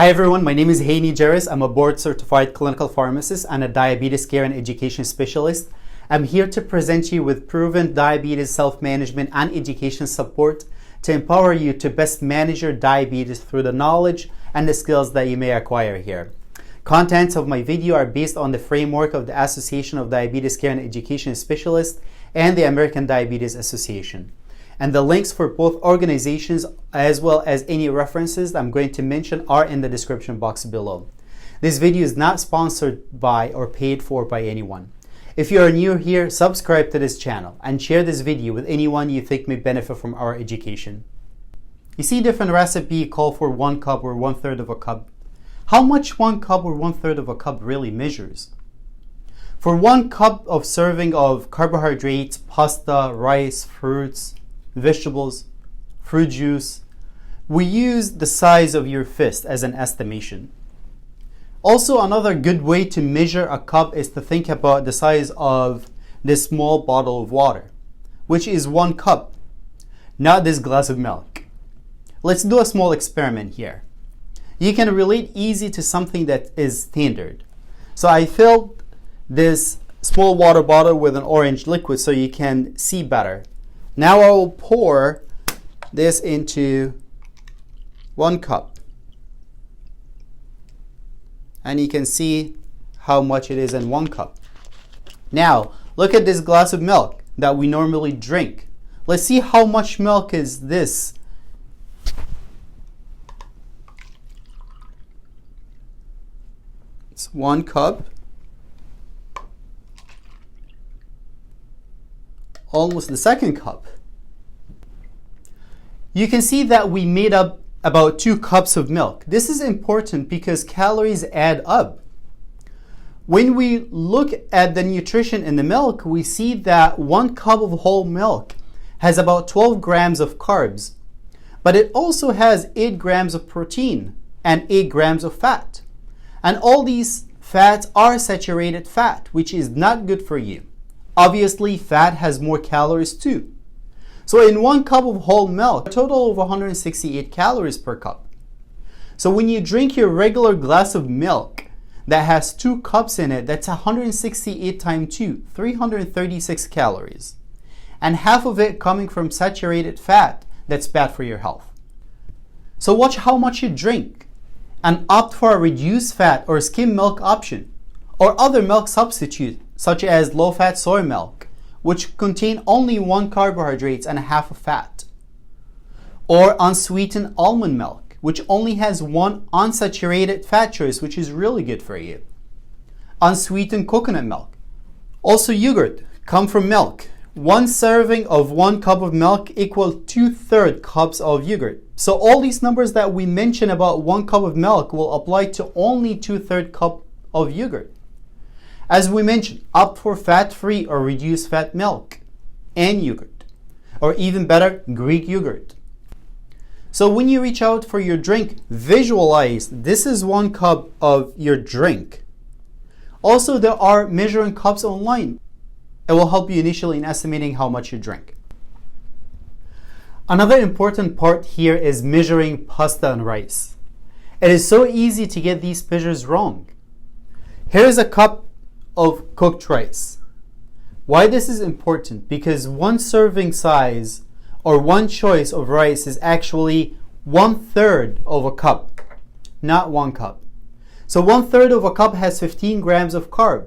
Hi everyone, my name is Haney Jerris. I'm a board-certified clinical pharmacist and a diabetes care and education specialist. I'm here to present you with proven diabetes self-management and education support to empower you to best manage your diabetes through the knowledge and the skills that you may acquire here. Contents of my video are based on the framework of the Association of Diabetes Care and Education Specialists and the American Diabetes Association. And the links for both organizations as well as any references I'm going to mention are in the description box below. This video is not sponsored by or paid for by anyone. If you are new here, subscribe to this channel and share this video with anyone you think may benefit from our education. You see different recipe call for 1 cup or 1/3 of a cup. How much 1 cup or 1/3 of a cup really measures? For 1 cup of serving of carbohydrates, pasta, rice, fruits, vegetables, fruit juice, we use the size of your fist as an estimation. Also, another good way to measure a cup is to think about the size of this small bottle of water, which is 1 cup, not this glass of milk. Let's do a small experiment here. You can relate easy to something that is standard. So I filled this small water bottle with an orange liquid so you can see better. Now I will pour this into 1 cup. And you can see how much it is in 1 cup. Now, look at this glass of milk that we normally drink. Let's see how much milk is this. It's 1 cup. Almost the 2nd cup. You can see that we made up about 2 cups of milk. This is important because calories add up. When we look at the nutrition in the milk, we see that 1 cup of whole milk has about 12 grams of carbs, but it also has 8 grams of protein and 8 grams of fat. And all these fats are saturated fat, which is not good for you. Obviously, fat has more calories too. So in 1 cup of whole milk, a total of 168 calories per cup. So when you drink your regular glass of milk that has 2 cups in it, that's 168 times 2, 336 calories. And half of it coming from saturated fat that's bad for your health. So watch how much you drink and opt for a reduced fat or skim milk option or other milk substitute such as low-fat soy milk, which contain only 1 carbohydrate and half of fat. Or unsweetened almond milk, which only has 1 unsaturated fat choice, which is really good for you. Unsweetened coconut milk. Also yogurt, come from milk. 1 serving of 1 cup of milk equals 2/3 cups of yogurt. So all these numbers that we mention about 1 cup of milk will apply to only 2/3 cup of yogurt. As we mentioned, opt for fat-free or reduced fat milk and yogurt, or even better, Greek yogurt. So when you reach out for your drink, visualize this is 1 cup of your drink. Also, there are measuring cups online. It will help you initially in estimating how much you drink. Another important part here is measuring pasta and rice. It is so easy to get these measures wrong. Here is a cup of cooked rice. Why this is important? Because 1 serving size or 1 choice of rice is actually 1/3 of a cup, not 1 cup. So 1/3 of a cup has 15 grams of carb.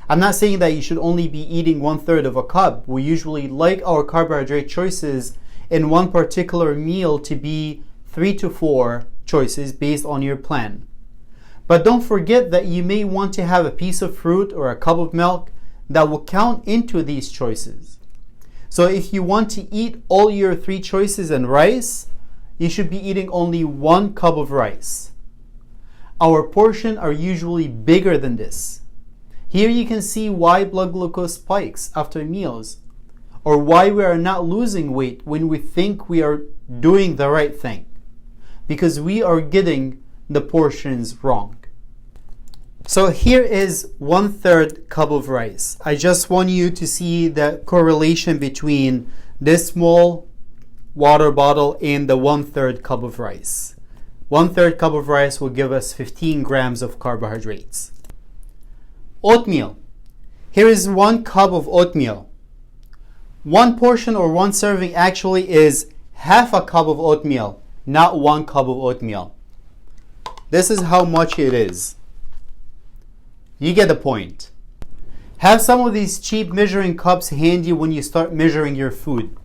I'm not saying that you should only be eating 1/3 of a cup. We usually like our carbohydrate choices in one particular meal to be 3 to 4 choices based on your plan. But don't forget that you may want to have a piece of fruit or a cup of milk that will count into these choices. So if you want to eat all your 3 choices in rice, you should be eating only 1 cup of rice. Our portions are usually bigger than this. Here you can see why blood glucose spikes after meals, or why we are not losing weight when we think we are doing the right thing, because we are getting the portions wrong. So here is 1/3 cup of rice. I just want you to see the correlation between this small water bottle and the 1/3 cup of rice. 1/3 cup of rice will give us 15 grams of carbohydrates. Oatmeal. Here is 1 cup of oatmeal. One portion or one serving actually is half a cup of oatmeal, not 1 cup of oatmeal. This is how much it is. You get the point. Have some of these cheap measuring cups handy when you start measuring your food.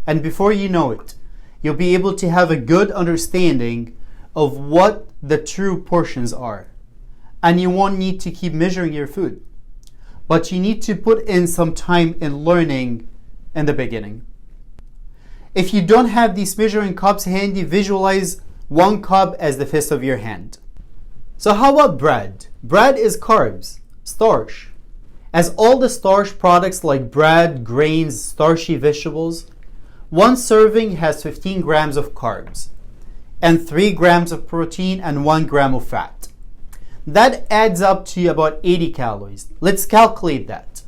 And before you know it, you'll be able to have a good understanding of what the true portions are. And you won't need to keep measuring your food. But you need to put in some time in learning in the beginning. If you don't have these measuring cups handy, visualize 1 cup as the fist of your hand. So how about bread? Bread is carbs, starch. As all the starch products like bread, grains, starchy vegetables, 1 serving has 15 grams of carbs and 3 grams of protein and 1 gram of fat. That adds up to about 80 calories. Let's calculate that.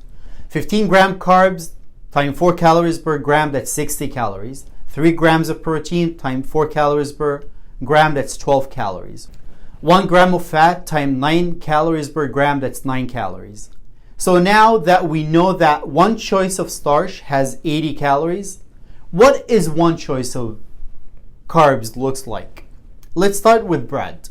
15 gram carbs times 4 calories per gram, that's 60 calories. 3 grams of protein times 4 calories per gram, that's 12 calories. 1 gram of fat times 9 calories per gram, that's 9 calories. So now that we know that 1 choice of starch has 80 calories, what is 1 choice of carbs looks like? Let's start with bread.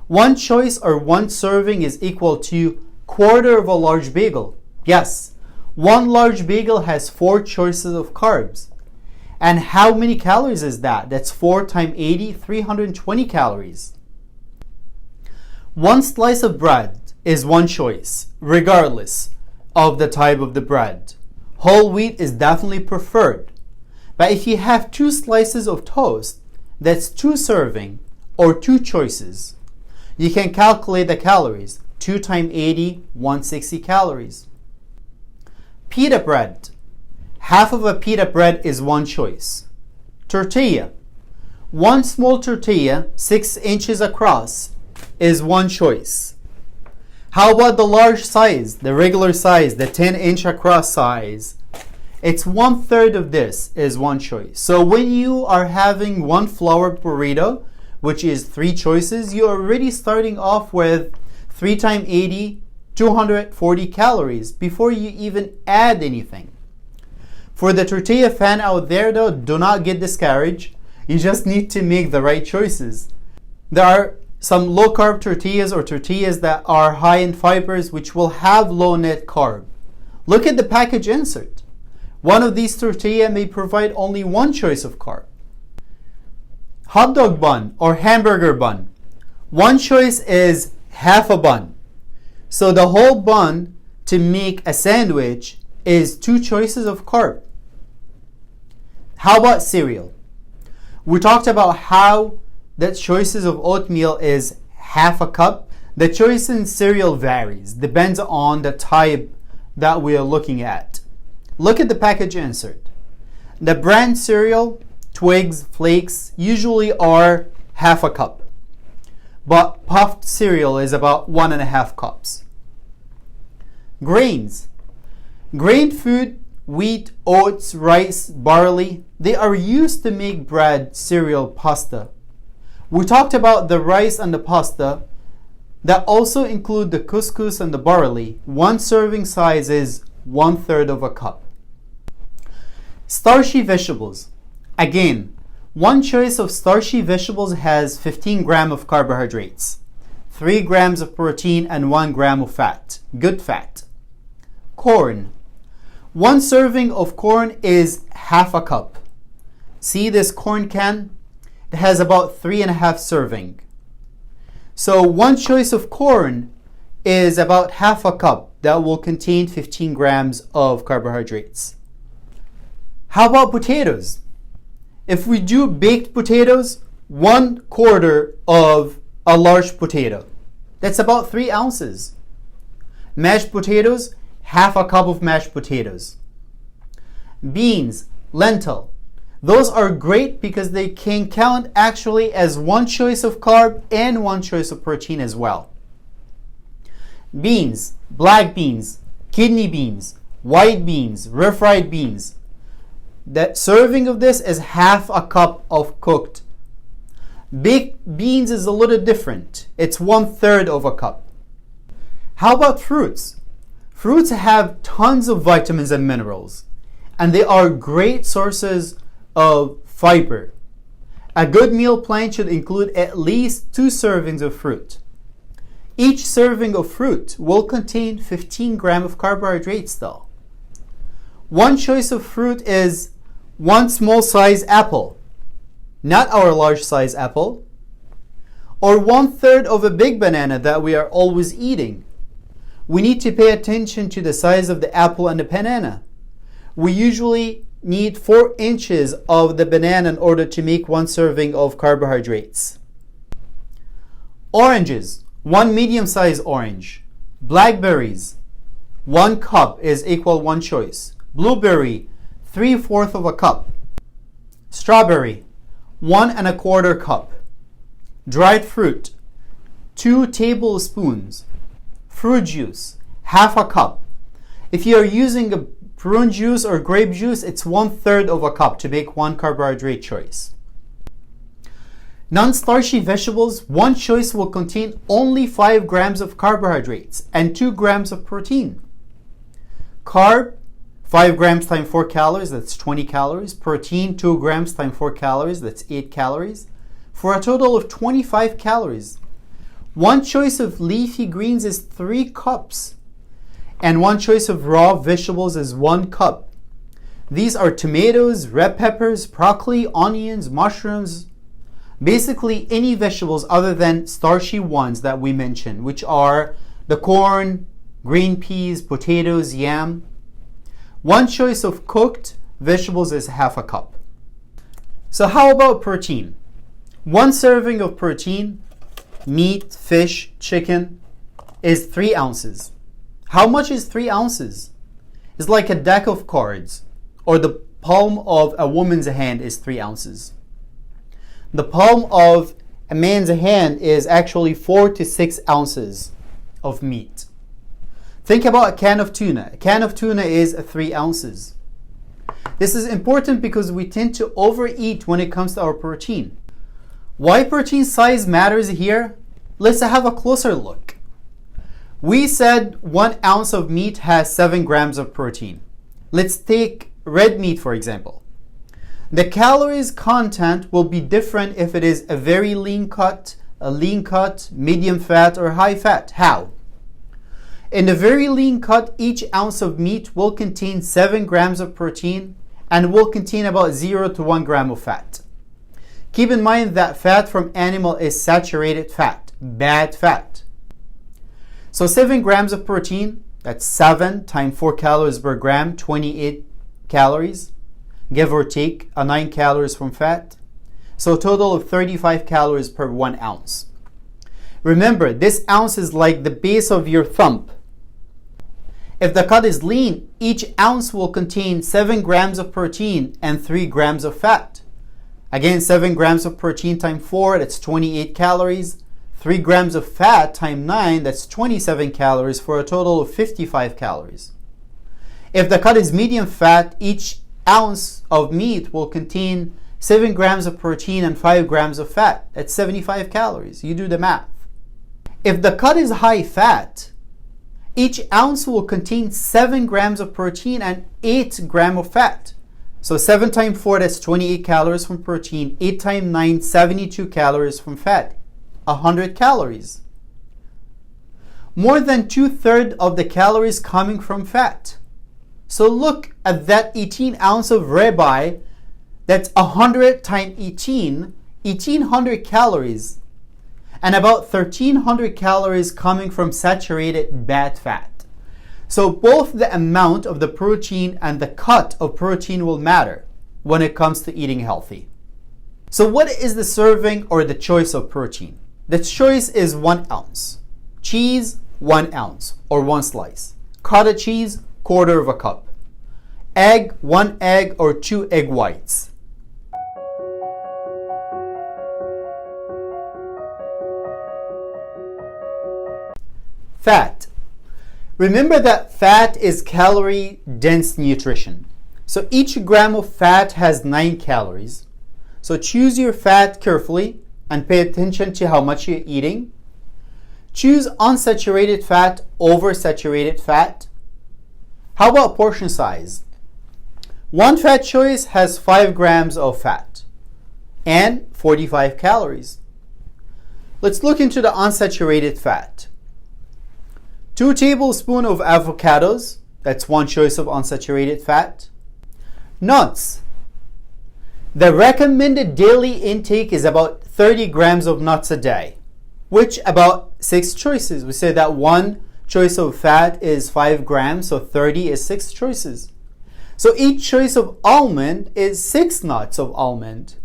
1 choice or 1 serving is equal to 1/4 of a large bagel. Yes, 1 large bagel has 4 choices of carbs. And how many calories is that? That's 4 times 80, 320 calories. 1 slice of bread is 1 choice, regardless of the type of the bread. Whole wheat is definitely preferred. But if you have 2 slices of toast, that's 2 serving or 2 choices. You can calculate the calories. 2 times 80, 160 calories. Pita bread. Half of a pita bread is 1 choice. Tortilla. 1 small tortilla, 6 inches across, is 1 choice. How about the large size, the regular size, the 10-inch across size? It's 1/3 of this is 1 choice. So when you are having 1 flour burrito, which is 3 choices, you're already starting off with 3 times 80, 240 calories before you even add anything. For the tortilla fan out there though, do not get discouraged. You just need to make the right choices. There are some low-carb tortillas or tortillas that are high in fibers which will have low net carb. Look at the package insert. One of these tortillas may provide only 1 choice of carb. Hot dog bun or hamburger bun. 1 choice is half a bun. So the whole bun to make a sandwich is 2 choices of carb. How about cereal? We talked about how the choices of oatmeal is half a cup. The choice in cereal varies, depends on the type that we are looking at. Look at the package insert. The brand cereal, Twigs, Flakes, usually are half a cup. But puffed cereal is about 1.5 cups. Grains. Grain food, wheat, oats, rice, barley, they are used to make bread, cereal, pasta. We talked about the rice and the pasta that also include the couscous and the barley. 1 serving size is 1/3 of a cup. Starchy vegetables. Again, 1 choice of starchy vegetables has 15 grams of carbohydrates, 3 grams of protein, and 1 gram of fat, good fat. Corn. 1 serving of corn is half a cup. See this corn can? It has about 3.5 serving. So 1 choice of corn is about half a cup that will contain 15 grams of carbohydrates. How about potatoes? If we do baked potatoes, 1/4 of a large potato. That's about 3 ounces. Mashed potatoes, half a cup of mashed potatoes. Beans, lentil. Those are great because they can count actually as 1 choice of carb and 1 choice of protein as well. Beans, black beans, kidney beans, white beans, refried beans. The serving of this is half a cup of cooked. Baked beans is a little different. It's 1/3 of a cup. How about fruits? Fruits have tons of vitamins and minerals, and they are great sources of fiber. A good meal plan should include at least 2 servings of fruit. Each serving of fruit will contain 15 grams of carbohydrates though. One choice of fruit is one small size apple, not our large size apple, or 1/3 of a big banana that we are always eating. We need to pay attention to the size of the apple and the banana. We usually need 4 inches of the banana in order to make 1 serving of carbohydrates. Oranges, 1 medium-sized orange. Blackberries, 1 cup is equal 1 choice. Blueberry, 3/4 of a cup. Strawberry, 1 1/4 cup. Dried fruit, 2 tablespoons. Fruit juice, 1/2 cup. If you are using a prune juice or grape juice, it's 1/3 of a cup to make 1 carbohydrate choice. Non-starchy vegetables, 1 choice will contain only 5 grams of carbohydrates and 2 grams of protein. Carb, 5 grams times 4 calories, that's 20 calories. Protein, 2 grams times 4 calories, that's 8 calories. For a total of 25 calories. 1 choice of leafy greens is 3 cups. And 1 choice of raw vegetables is 1 cup. These are tomatoes, red peppers, broccoli, onions, mushrooms, basically any vegetables other than starchy ones that we mentioned, which are the corn, green peas, potatoes, yam. 1 choice of cooked vegetables is 1/2 cup. So how about protein? 1 serving of protein, meat, fish, chicken, is 3 ounces. How much is 3 ounces? It's like a deck of cards, or the palm of a woman's hand is 3 ounces. The palm of a man's hand is actually 4 to 6 ounces of meat. Think about a can of tuna. A can of tuna is 3 ounces. This is important because we tend to overeat when it comes to our protein. Why protein size matters here? Let's have a closer look. We said 1 ounce of meat has 7 grams of protein. Let's take red meat for example. The calories content will be different if it is a very lean cut, a lean cut, medium fat, or high fat. How? In the very lean cut, each ounce of meat will contain 7 grams of protein and will contain about 0 to 1 gram of fat. Keep in mind that fat from animal is saturated fat, bad fat. So 7 grams of protein, that's 7 times 4 calories per gram, 28 calories, give or take 9 calories from fat. So a total of 35 calories per 1 ounce. Remember, this ounce is like the base of your thumb. If the cut is lean, each ounce will contain 7 grams of protein and 3 grams of fat. Again, 7 grams of protein times 4, that's 28 calories. 3 grams of fat times 9, that's 27 calories for a total of 55 calories. If the cut is medium fat, each ounce of meat will contain 7 grams of protein and 5 grams of fat. That's 75 calories. You do the math. If the cut is high fat, each ounce will contain 7 grams of protein and 8 grams of fat. So 7 times 4, that's 28 calories from protein. 8 times 9, 72 calories from fat. 100 calories. More than 2/3 of the calories coming from fat. So look at that 18 ounce of ribeye. That's 100 times 18, 1800 calories. And about 1300 calories coming from saturated bad fat. So both the amount of the protein and the cut of protein will matter when it comes to eating healthy. So what is the serving or the choice of protein? The choice is 1 ounce. Cheese, 1 ounce or 1 slice. Cottage cheese, 1/4 of a cup. Egg, 1 egg or 2 egg whites. Fat. Remember that fat is calorie dense nutrition. So each gram of fat has 9 calories. So choose your fat carefully and pay attention to how much you're eating. Choose unsaturated fat over saturated fat. How about portion size? One fat choice has 5 grams of fat and 45 calories. Let's look into the unsaturated fat. 2 tablespoons of avocados, that's one choice of unsaturated fat. Nuts. The recommended daily intake is about 30 grams of nuts a day, which about 6 choices. We say that one choice of fat is 5 grams, so 30 is 6 choices. So each choice of almond is 6 nuts of almond.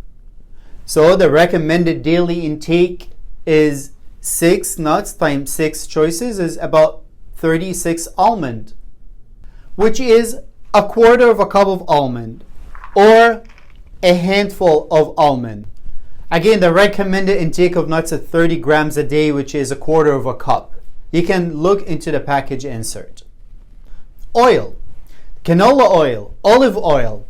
So the recommended daily intake is 6 nuts times 6 choices is about 36 almond, which is a quarter of a cup of almond or a handful of almond. Again, the recommended intake of nuts is 30 grams a day, which is a quarter of a cup. You can look into the package insert. Oil. Canola oil, olive oil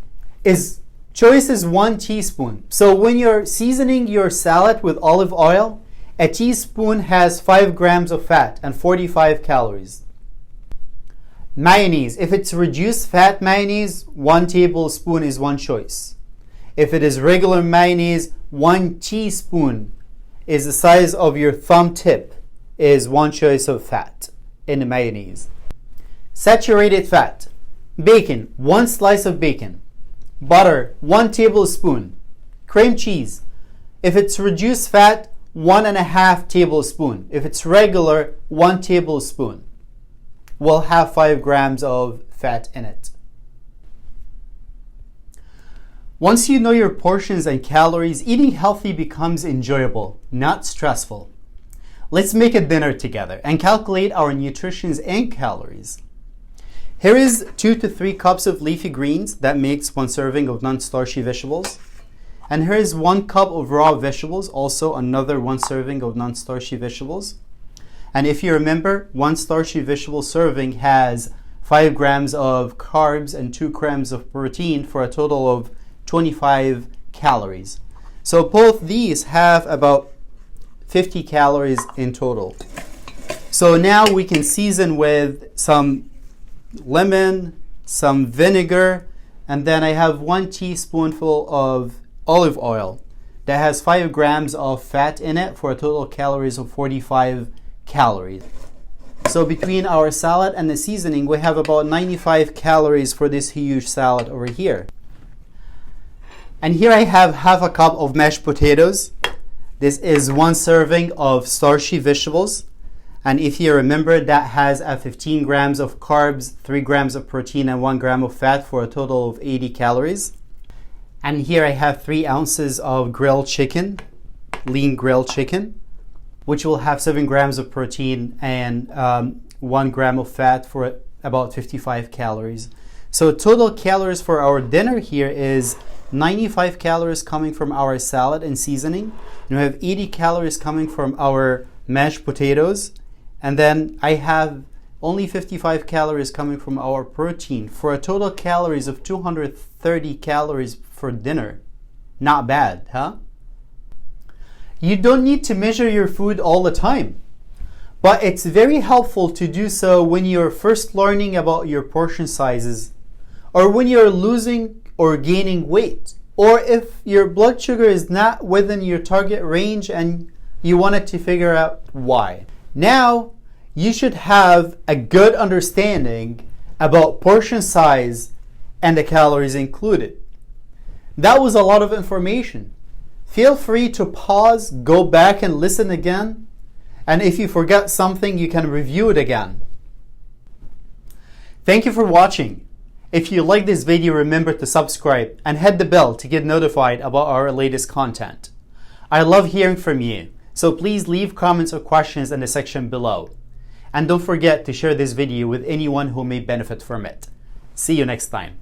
choice is 1 teaspoon. So when you're seasoning your salad with olive oil, a teaspoon has 5 grams of fat and 45 calories. Mayonnaise. If it's reduced fat mayonnaise, 1 tablespoon is one choice. If it is regular mayonnaise, 1 teaspoon is the size of your thumb tip is one choice of fat in the mayonnaise. Saturated fat. Bacon, 1 slice of bacon. Butter, 1 tablespoon. Cream cheese. If it's reduced fat, 1.5 tablespoon. If it's regular, 1 tablespoon. Will have 5 grams of fat in it. Once you know your portions and calories, eating healthy becomes enjoyable, not stressful. Let's make a dinner together and calculate our nutrition and calories. Here is 2 to 3 cups of leafy greens. That makes 1 serving of non-starchy vegetables. And here is 1 cup of raw vegetables, also another 1 serving of non-starchy vegetables. And if you remember, 1 starchy vegetable serving has 5 grams of carbs and 2 grams of protein for a total of 25 calories. So both these have about 50 calories in total. So now we can season with some lemon, some vinegar, and then I have 1 teaspoonful of olive oil that has 5 grams of fat in it for a total calories of 45 calories. So between our salad and the seasoning, we have about 95 calories for this huge salad over here. And here I have half a cup of mashed potatoes. This is 1 serving of starchy vegetables. And if you remember, that has 15 grams of carbs, 3 grams of protein, and 1 gram of fat for a total of 80 calories. And here I have 3 ounces of grilled chicken, lean grilled chicken, which will have 7 grams of protein and 1 gram of fat for about 55 calories. So total calories for our dinner here is 95 calories coming from our salad and seasoning. And we have 80 calories coming from our mashed potatoes. And then I have only 55 calories coming from our protein for a total calories of 230 calories for dinner. Not bad, huh? You don't need to measure your food all the time, but it's very helpful to do so when you're first learning about your portion sizes, or when you're losing or gaining weight, or if your blood sugar is not within your target range and you wanted to figure out why. Now, you should have a good understanding about portion size and the calories included. That was a lot of information. Feel free to pause, go back and listen again. And if you forgot something, you can review it again. Thank you for watching. If you like this video, remember to subscribe and hit the bell to get notified about our latest content. I love hearing from you, so please leave comments or questions in the section below. And don't forget to share this video with anyone who may benefit from it. See you next time.